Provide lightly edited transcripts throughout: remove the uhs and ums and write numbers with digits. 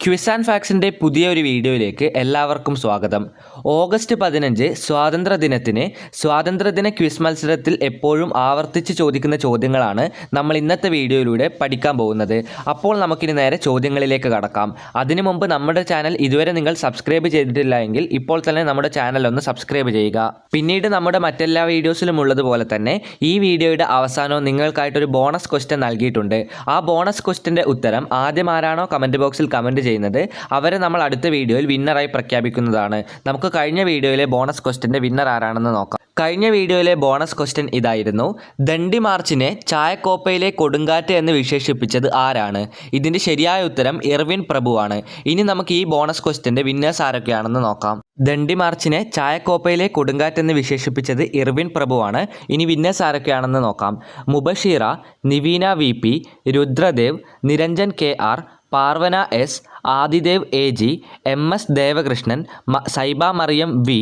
Quiz and ഫാക്സിൻ്റെ പുതിയൊരു വീഡിയോയിലേക്ക് എല്ലാവർക്കും സ്വാഗതം. ഓഗസ്റ്റ് 15 സ്വാതന്ത്ര്യദിനത്തിന് സ്വാതന്ത്ര്യദിന ക്വിസ് മത്സരത്തിൽ എപ്പോഴും ആവർത്തിച്ച് ചോദിക്കുന്ന ചോദ്യങ്ങളാണ് നമ്മൾ ഇന്നത്തെ വീഡിയോയിലൂടെ പഠിക്കാൻ പോകുന്നത്. അപ്പോൾ നമുക്കിനി നേരെ ചോദ്യങ്ങളിലേക്ക് കടക്കാം. അതിനു മുമ്പ് നമ്മുടെ ചാനൽ ഇതുവരെ നിങ്ങൾ സബ്സ്ക്രൈബ് ചെയ്തിട്ടില്ല എങ്കിൽ ഇപ്പോൾ തന്നെ നമ്മുടെ ചാനൽ ഒന്ന് സബ്സ്ക്രൈബ് ചെയ്യുക. പിന്നീട് നമ്മുടെ മറ്റെല്ലാ വീഡിയോസിലും ഉള്ളതുപോലെ തന്നെ ഈ വീഡിയോയുടെ അവസാനവും നിങ്ങൾക്കായിട്ടൊരു ബോണസ് ക്വസ്റ്റ്യൻ നൽകിയിട്ടുണ്ട്. ആ ബോണസ് ക്വസ്റ്റ്യൻ്റെ ഉത്തരം ആദ്യം ആരാണോ കമൻറ്റ് ബോക്സിൽ കമൻറ്റ് ചെയ്യുന്നത് അവരെ നമ്മൾ അടുത്ത വീഡിയോയിൽ വിന്നറായി പ്രഖ്യാപിക്കുന്നതാണ്. നമുക്ക് കഴിഞ്ഞ വീഡിയോയിലെ ബോണസ് ക്വസ്റ്റ്യൻ്റെ വിന്നർ ആരാണെന്ന് നോക്കാം. കഴിഞ്ഞ വീഡിയോയിലെ ബോണസ് ക്വസ്റ്റ്യൻ ഇതായിരുന്നു: ദണ്ഡി മാർച്ചിനെ ചായക്കോപ്പയിലെ കൊടുങ്കാറ്റ് എന്ന് വിശേഷിപ്പിച്ചത് ആരാണ്? ഇതിൻ്റെ ശരിയായ ഉത്തരം ഇർവിൻ പ്രഭുവാണ്. ഇനി നമുക്ക് ഈ ബോണസ് ക്വസ്റ്റ്യൻ്റെ വിന്നേഴ്സ് ആരൊക്കെയാണെന്ന് നോക്കാം. ദണ്ഡി മാർച്ചിനെ ചായക്കോപ്പയിലെ കൊടുങ്കാറ്റ് എന്ന് വിശേഷിപ്പിച്ചത് ഇർവിൻ പ്രഭുവാണ്. ഇനി വിന്നേഴ്സ് ആരൊക്കെയാണെന്ന് നോക്കാം. Mubashira, നിവീന VP, Rudradev, Niranjan KR, പാർവന S, Adidev AG, MS Devakrishnan, സൈബ Mariyam V,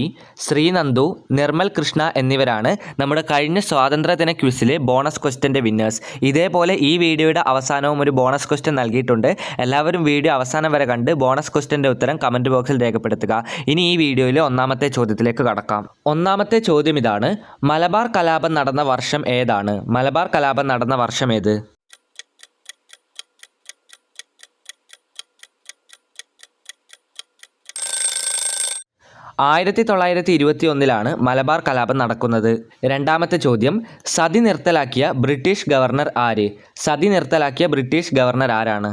ശ്രീനന്ദു, Nirmal Krishna എന്നിവരാണ് നമ്മുടെ കഴിഞ്ഞ സ്വാതന്ത്ര്യദിന ക്വിസിലെ ബോണസ് ക്വസ്റ്റ്യൻ്റെ വിന്നേഴ്സ്. ഇതേപോലെ ഈ വീഡിയോയുടെ അവസാനവും ഒരു ബോണസ് ക്വസ്റ്റ്യൻ നൽകിയിട്ടുണ്ട്. എല്ലാവരും വീഡിയോ അവസാനം വരെ കണ്ട് ബോണസ് ക്വസ്റ്റ്യൻ്റെ ഉത്തരം കമൻറ്റ് ബോക്സിൽ രേഖപ്പെടുത്തുക. ഇനി ഈ വീഡിയോയിലെ ഒന്നാമത്തെ ചോദ്യത്തിലേക്ക് കടക്കാം. ഒന്നാമത്തെ ചോദ്യം ഇതാണ്: മലബാർ കലാപം നടന്ന വർഷം ഏതാണ്? മലബാർ കലാപം നടന്ന വർഷം ഏത്? 1921 മലബാർ കലാപം നടക്കുന്നത്. രണ്ടാമത്തെ ചോദ്യം: സതി നിർത്തലാക്കിയ ബ്രിട്ടീഷ് ഗവർണർ ആര്? സതി നിർത്തലാക്കിയ ബ്രിട്ടീഷ് ഗവർണർ ആരാണ്?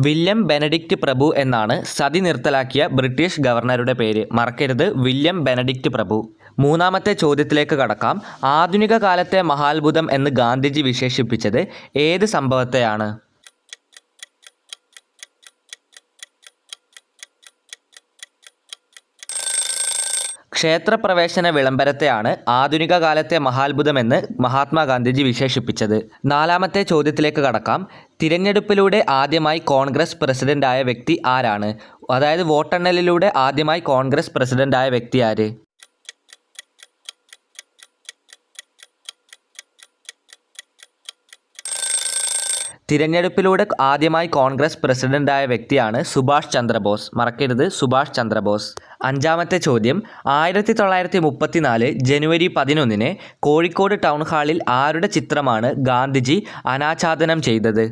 വില്യം ബെനഡിക്റ്റ് പ്രഭു എന്നാണ് സതി നിർത്തലാക്കിയ ബ്രിട്ടീഷ് ഗവർണറുടെ പേര്. മറക്കരുത്, വില്യം ബെനഡിക്റ്റ് പ്രഭു. മൂന്നാമത്തെ ചോദ്യത്തിലേക്ക് കടക്കാം. ആധുനിക കാലത്തെ മഹാത്ഭുതം എന്ന് ഗാന്ധിജി വിശേഷിപ്പിച്ചത് ഏത് സംഭവത്തെയാണ്? ക്ഷേത്രപ്രവേശന വിളംബരത്തെയാണ് ആധുനിക കാലത്തെ മഹാത്ഭുതമെന്ന് മഹാത്മാഗാന്ധിജി വിശേഷിപ്പിച്ചത്. നാലാമത്തെ ചോദ്യത്തിലേക്ക് കടക്കാം. തിരഞ്ഞെടുപ്പിലൂടെ ആദ്യമായി കോൺഗ്രസ് പ്രസിഡന്റായ വ്യക്തി ആരാണ്? അതായത് വോട്ടെണ്ണലിലൂടെ ആദ്യമായി കോൺഗ്രസ് പ്രസിഡന്റായ വ്യക്തി ആര്? തിരഞ്ഞെടുപ്പിലൂടെ ആദ്യമായി കോൺഗ്രസ് പ്രസിഡന്റായ വ്യക്തിയാണ് സുഭാഷ് ചന്ദ്രബോസ്. മറക്കരുത്, സുഭാഷ് ചന്ദ്രബോസ്. അഞ്ചാമത്തെ ചോദ്യം: 1934 ജനുവരി 11 കോഴിക്കോട് ടൗൺ ഹാളിൽ ആരുടെ ചിത്രമാണ് ഗാന്ധിജി അനാച്ഛാദനം ചെയ്തത്?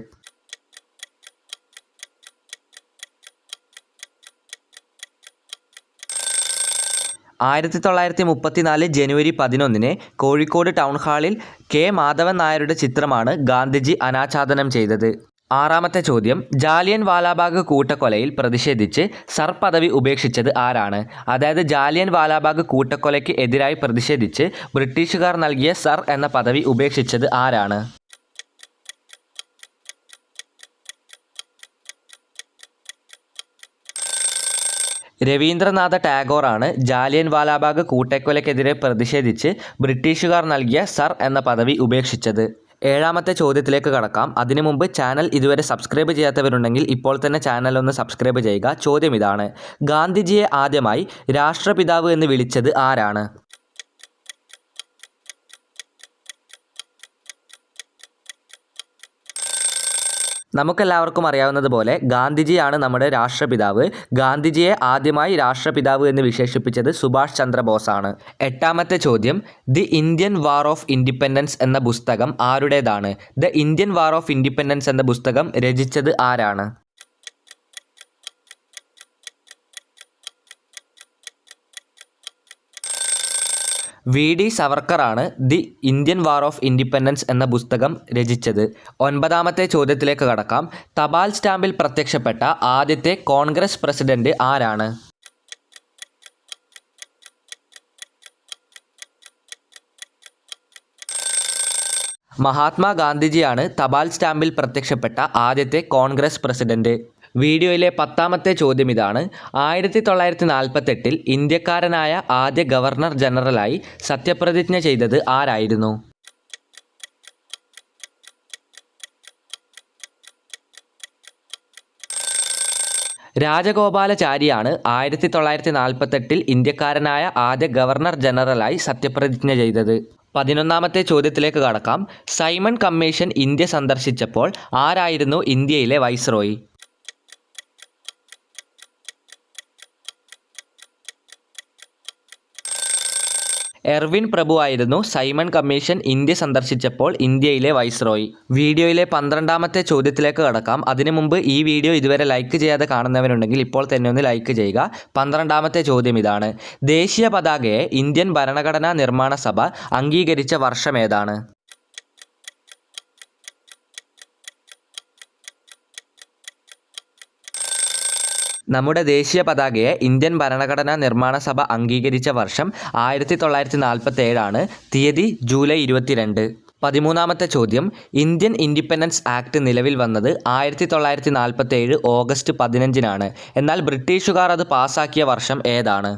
ജനുവരി 11 കോഴിക്കോട് ടൗൺ ഹാളിൽ K. മാധവൻ നായരുടെ ചിത്രമാണ് ഗാന്ധിജി അനാച്ഛാദനം ചെയ്തത്. ആറാമത്തെ ചോദ്യം: ജാലിയൻ വാലാബാഗ് കൂട്ടക്കൊലയിൽ പ്രതിഷേധിച്ച് സർ പദവി ഉപേക്ഷിച്ചത് ആരാണ്? അതായത് ജാലിയൻ വാലാബാഗ് കൂട്ടക്കൊലയ്ക്ക് എതിരായി പ്രതിഷേധിച്ച് ബ്രിട്ടീഷുകാർ നൽകിയ സർ എന്ന പദവി ഉപേക്ഷിച്ചത് ആരാണ്? രവീന്ദ്രനാഥ ടാഗോറാണ് ജാലിയൻ വാലാബാഗ് കൂട്ടക്കൊലയ്ക്കെതിരെ പ്രതിഷേധിച്ച് ബ്രിട്ടീഷുകാർ നൽകിയ സർ എന്ന പദവി ഉപേക്ഷിച്ചത്. ഏഴാമത്തെ ചോദ്യത്തിലേക്ക് കടക്കാം. അതിനു മുമ്പ് ചാനൽ ഇതുവരെ സബ്സ്ക്രൈബ് ചെയ്യാത്തവരുണ്ടെങ്കിൽ ഇപ്പോൾ തന്നെ ചാനൽ ഒന്ന് സബ്സ്ക്രൈബ് ചെയ്യുക. ചോദ്യം ഇതാണ്: ഗാന്ധിജിയെ ആദ്യമായി രാഷ്ട്രപിതാവ് എന്ന് വിളിച്ചത് ആരാണ്? നമുക്കെല്ലാവർക്കും അറിയാവുന്നതുപോലെ ഗാന്ധിജിയാണ് നമ്മുടെ രാഷ്ട്രപിതാവ്. ഗാന്ധിജിയെ ആദ്യമായി രാഷ്ട്രപിതാവ് എന്ന് വിശേഷിപ്പിച്ചത് സുഭാഷ് ചന്ദ്രബോസാണ്. എട്ടാമത്തെ ചോദ്യം: the Indian war of independence എന്ന പുസ്തകം ആരുടേതാണ്? The Indian war of independence എന്ന പുസ്തകം രചിച്ചത് ആരാണ്? VD സവർക്കറാണ് the Indian war of independence എന്ന പുസ്തകം രചിച്ചത്. ഒൻപതാമത്തെ ചോദ്യത്തിലേക്ക് കടക്കാം. തപാൽ സ്റ്റാമ്പിൽ പ്രത്യക്ഷപ്പെട്ട ആദ്യത്തെ കോൺഗ്രസ് പ്രസിഡന്റ് ആരാണ്? മഹാത്മാഗാന്ധിജിയാണ് തപാൽ സ്റ്റാമ്പിൽ പ്രത്യക്ഷപ്പെട്ട ആദ്യത്തെ കോൺഗ്രസ് പ്രസിഡന്റ്. വീഡിയോയിലെ 10ാമത്തെ ചോദ്യം ഇതാണ്: 1948 ഇന്ത്യക്കാരനായ ആദ്യ ഗവർണർ ജനറലായി സത്യപ്രതിജ്ഞ ചെയ്തത് ആരായിരുന്നു? രാജഗോപാലാചാരിയാണ് 1948 ഇന്ത്യക്കാരനായ ആദ്യ ഗവർണർ ജനറലായി സത്യപ്രതിജ്ഞ ചെയ്തത്. 11ാമത്തെ ചോദ്യത്തിലേക്ക് കടക്കാം. സൈമൺ കമ്മീഷൻ ഇന്ത്യ സന്ദർശിച്ചപ്പോൾ ആരായിരുന്നു ഇന്ത്യയിലെ വൈസ്രോയി? എർവിൻ പ്രഭു ആയിരുന്നു സൈമൺ കമ്മീഷൻ ഇന്ത്യ സന്ദർശിച്ചപ്പോൾ ഇന്ത്യയിലെ വൈസ്രോയി. വീഡിയോയിലെ 12ാമത്തെ ചോദ്യത്തിലേക്ക് കടക്കാം. അതിനു മുമ്പ് ഈ വീഡിയോ ഇതുവരെ ലൈക്ക് ചെയ്യാതെ കാണുന്നവരുണ്ടെങ്കിൽ ഇപ്പോൾ തന്നെ ഒന്ന് ലൈക്ക് ചെയ്യുക. 12ാമത്തെ ചോദ്യം ഇതാണ്: ദേശീയ പതാകയെ ഇന്ത്യൻ ഭരണഘടനാ നിർമ്മാണ സഭ അംഗീകരിച്ച വർഷം ഏതാണ്? നമ്മുടെ ദേശീയ പതാകയെ ഇന്ത്യൻ ഭരണഘടനാ നിർമ്മാണ സഭ അംഗീകരിച്ച വർഷം 1947 തീയതി ജൂലൈ 22. 13ാമത്തെ ചോദ്യം: ഇന്ത്യൻ ഇൻഡിപെൻഡൻസ് ആക്ട് നിലവിൽ വന്നത് 1947 ഓഗസ്റ്റ് 15 എന്നാൽ ബ്രിട്ടീഷുകാർ അത് പാസാക്കിയ വർഷം ഏതാണ്?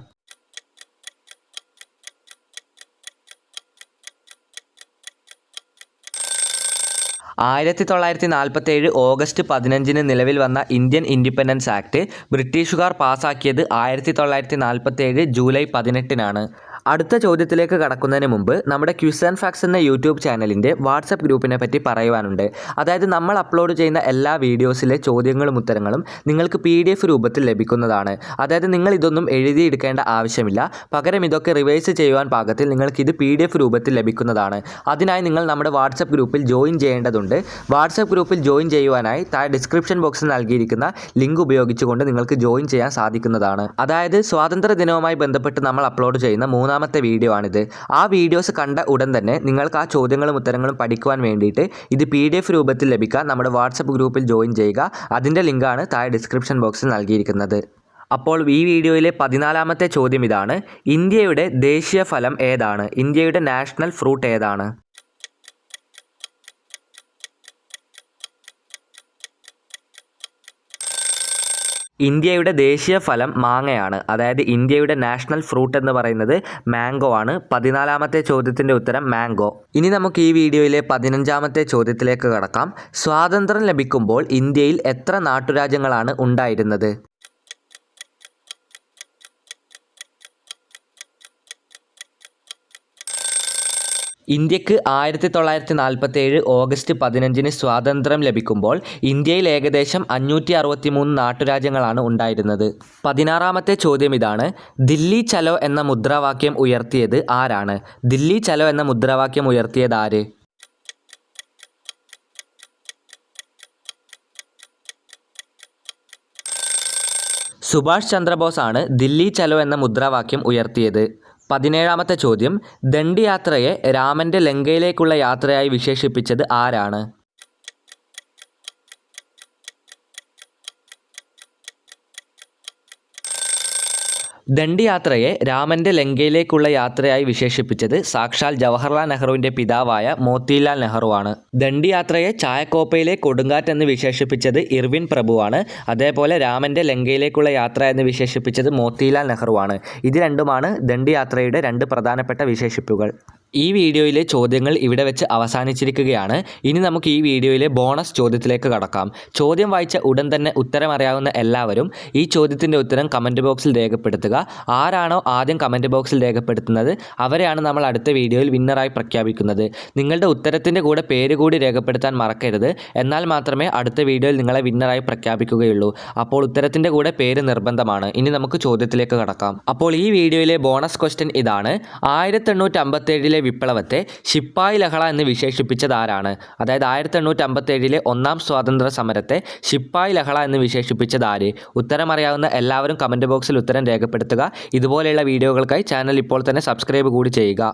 1947 ഓഗസ്റ്റ് 15 നിലവിൽ വന്ന ഇന്ത്യൻ ഇൻഡിപെൻഡൻസ് ആക്ട് ബ്രിട്ടീഷുകാർ പാസാക്കിയത് 1947 ജൂലൈ 18. അടുത്ത ചോദ്യത്തിലേക്ക് കടക്കുന്നതിന് മുമ്പ് നമ്മുടെ ക്വിസ് ആൻഡ് ഫാക്ട്സ് എന്ന യൂട്യൂബ് ചാനലിൻ്റെ വാട്സപ്പ് ഗ്രൂപ്പിനെ പറ്റി പറയുവാനുണ്ട്. അതായത് നമ്മൾ അപ്ലോഡ് ചെയ്യുന്ന എല്ലാ വീഡിയോസിലെ ചോദ്യങ്ങളും ഉത്തരങ്ങളും നിങ്ങൾക്ക് PDF രൂപത്തിൽ ലഭിക്കുന്നതാണ്. അതായത് നിങ്ങൾ ഇതൊന്നും എഴുതിയെടുക്കേണ്ട ആവശ്യമില്ല. പകരം ഇതൊക്കെ റിവൈസ് ചെയ്യുവാൻ പാകത്തിൽ നിങ്ങൾക്കിത് PDF രൂപത്തിൽ ലഭിക്കുന്നതാണ്. അതിനായി നിങ്ങൾ നമ്മുടെ വാട്സപ്പ് ഗ്രൂപ്പിൽ ജോയിൻ ചെയ്യേണ്ടതുണ്ട്. വാട്സപ്പ് ഗ്രൂപ്പിൽ ജോയിൻ ചെയ്യുവാനായി താഴെ ഡിസ്ക്രിപ്ഷൻ ബോക്സിൽ നൽകിയിരിക്കുന്ന ലിങ്ക് ഉപയോഗിച്ചുകൊണ്ട് നിങ്ങൾക്ക് ജോയിൻ ചെയ്യാൻ സാധിക്കുന്നതാണ്. അതായത് സ്വാതന്ത്ര്യ ദിനവുമായി ബന്ധപ്പെട്ട് നമ്മൾ അപ്ലോഡ് ചെയ്യുന്ന 3ാമത്തെ വീഡിയോ ആണിത്. ആ വീഡിയോസ് കണ്ട ഉടൻ തന്നെ നിങ്ങൾക്ക് ആ ചോദ്യങ്ങളും ഉത്തരങ്ങളും പഠിക്കുവാൻ വേണ്ടിയിട്ട് ഇത് PDF രൂപത്തിൽ ലഭിക്കാൻ നമ്മുടെ വാട്സപ്പ് ഗ്രൂപ്പിൽ ജോയിൻ ചെയ്യുക. അതിൻ്റെ ലിങ്കാണ് താഴെ ഡിസ്ക്രിപ്ഷൻ ബോക്സിൽ നൽകിയിരിക്കുന്നത്. അപ്പോൾ ഈ വീഡിയോയിലെ 14ാമത്തെ ചോദ്യം ഇതാണ്: ഇന്ത്യയുടെ ദേശീയ ഫലം ഏതാണ്? ഇന്ത്യയുടെ നാഷണൽ ഫ്രൂട്ട് ഏതാണ്? ഇന്ത്യയുടെ ദേശീയ ഫലം മാങ്ങയാണ്. അതായത് ഇന്ത്യയുടെ നാഷണൽ ഫ്രൂട്ട് എന്ന് പറയുന്നത് മാംഗോ ആണ്. 14ാമത്തെ ചോദ്യത്തിൻ്റെ ഉത്തരം മാംഗോ. ഇനി നമുക്ക് ഈ വീഡിയോയിലെ 15ാമത്തെ ചോദ്യത്തിലേക്ക് കടക്കാം. സ്വാതന്ത്ര്യം ലഭിക്കുമ്പോൾ ഇന്ത്യയിൽ എത്ര നാട്ടുരാജ്യങ്ങളാണ് ഉണ്ടായിരുന്നത്? ഇന്ത്യക്ക് 1947 ഓഗസ്റ്റ് 15 സ്വാതന്ത്ര്യം ലഭിക്കുമ്പോൾ ഇന്ത്യയിൽ ഏകദേശം 563 നാട്ടുരാജ്യങ്ങളാണ് ഉണ്ടായിരുന്നത്. 16ാമത്തെ ചോദ്യം ഇതാണ്: ദില്ലി ചലോ എന്ന മുദ്രാവാക്യം ഉയർത്തിയത് ആരാണ്? ദില്ലി ചലോ എന്ന മുദ്രാവാക്യം ഉയർത്തിയത് ആര്? സുഭാഷ് ചന്ദ്രബോസ് ആണ് ദില്ലി ചലോ എന്ന മുദ്രാവാക്യം ഉയർത്തിയത്. 17ാമത്തെ ചോദ്യം: ദണ്ഡി യാത്രയെ രാമൻ്റെ ലങ്കയിലേക്കുള്ള യാത്രയായി വിശേഷിപ്പിച്ചത് ആരാണ്? ദണ്ഡി യാത്രയെ രാമൻ്റെ ലങ്കയിലേക്കുള്ള യാത്രയായി വിശേഷിപ്പിച്ചത് സാക്ഷാൽ ജവഹർലാൽ നെഹ്റുവിൻ്റെ പിതാവായ മോത്തിലാൽ നെഹ്റുവാണ്. ദണ്ഡി യാത്രയെ ചായക്കോപ്പയിലെ കൊടുങ്കാറ്റ് എന്ന് വിശേഷിപ്പിച്ചത് ഇർവിൻ പ്രഭുവാണ്. അതേപോലെ രാമൻ്റെ ലങ്കയിലേക്കുള്ള യാത്ര എന്ന് വിശേഷിപ്പിച്ചത് മോത്തിലാൽ നെഹ്റുവാണ്. ഇത് രണ്ടുമാണ് ദണ്ഡി യാത്രയുടെ 2 പ്രധാനപ്പെട്ട വിശേഷിപ്പുകൾ. ഈ വീഡിയോയിലെ ചോദ്യങ്ങൾ ഇവിടെ വെച്ച് അവസാനിച്ചിരിക്കുകയാണ്. ഇനി നമുക്ക് ഈ വീഡിയോയിലെ ബോണസ് ചോദ്യത്തിലേക്ക് കടക്കാം. ചോദ്യം വായിച്ച ഉടൻ തന്നെ ഉത്തരം അറിയാവുന്ന എല്ലാവരും ഈ ചോദ്യത്തിൻ്റെ ഉത്തരം കമൻറ്റ് ബോക്സിൽ രേഖപ്പെടുത്തുക. ആരാണോ ആദ്യം കമൻറ്റ് ബോക്സിൽ രേഖപ്പെടുത്തുന്നത് അവരെയാണ് നമ്മൾ അടുത്ത വീഡിയോയിൽ വിന്നറായി പ്രഖ്യാപിക്കുന്നത്. നിങ്ങളുടെ ഉത്തരത്തിൻ്റെ കൂടെ പേര് കൂടി രേഖപ്പെടുത്താൻ മറക്കരുത്. എന്നാൽ മാത്രമേ അടുത്ത വീഡിയോയിൽ നിങ്ങളെ വിന്നറായി പ്രഖ്യാപിക്കുകയുള്ളൂ. അപ്പോൾ ഉത്തരത്തിൻ്റെ കൂടെ പേര് നിർബന്ധമാണ്. ഇനി നമുക്ക് ചോദ്യത്തിലേക്ക് കടക്കാം. അപ്പോൾ ഈ വീഡിയോയിലെ ബോണസ് ക്വസ്റ്റ്യൻ ഇതാണ്: 1857 വിപ്ലവത്തെ ശിപ്പായി ലഹള എന്ന് വിശേഷിപ്പിച്ചത് ആരാണ്? അതായത് 1857 1ാം സ്വാതന്ത്ര്യ സമരത്തെ ശിപ്പായി ലഹള എന്ന് വിശേഷിപ്പിച്ചത് ആര്? ഉത്തരം അറിയാവുന്ന എല്ലാവരും കമൻറ്റ് ബോക്സിൽ ഉത്തരം രേഖപ്പെടുത്തുക. ഇതുപോലെയുള്ള വീഡിയോകൾക്കായി ചാനൽ ഇപ്പോൾ തന്നെ സബ്സ്ക്രൈബ് കൂടി ചെയ്യുക.